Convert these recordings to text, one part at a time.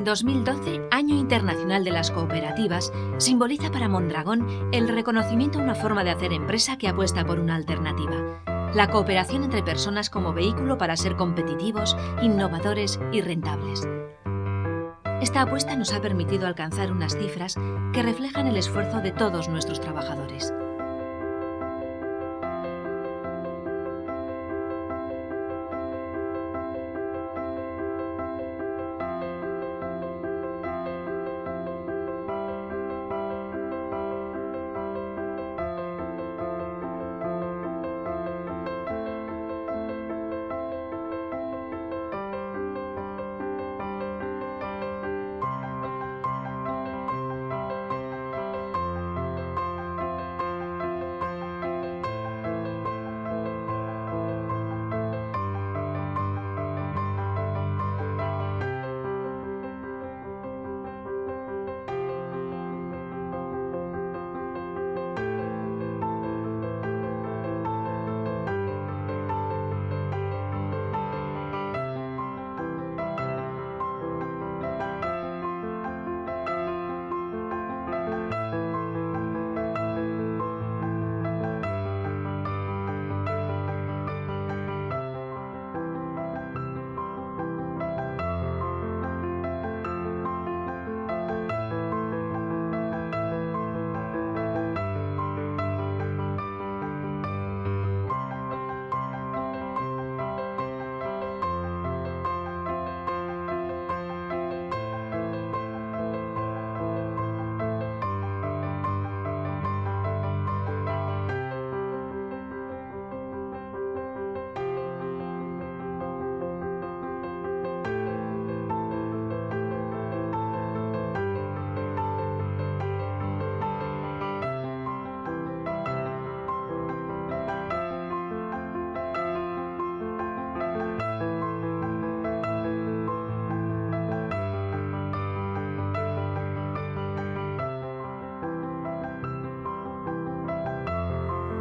2012, Año Internacional de las Cooperativas, simboliza para Mondragón el reconocimiento a una forma de hacer empresa que apuesta por una alternativa: la cooperación entre personas como vehículo para ser competitivos, innovadores y rentables. Esta apuesta nos ha permitido alcanzar unas cifras que reflejan el esfuerzo de todos nuestros trabajadores.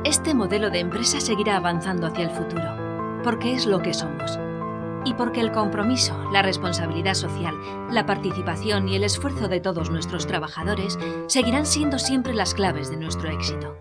Este modelo de empresa seguirá avanzando hacia el futuro, porque es lo que somos. Y porque el compromiso, la responsabilidad social, la participación y el esfuerzo de todos nuestros trabajadores seguirán siendo siempre las claves de nuestro éxito.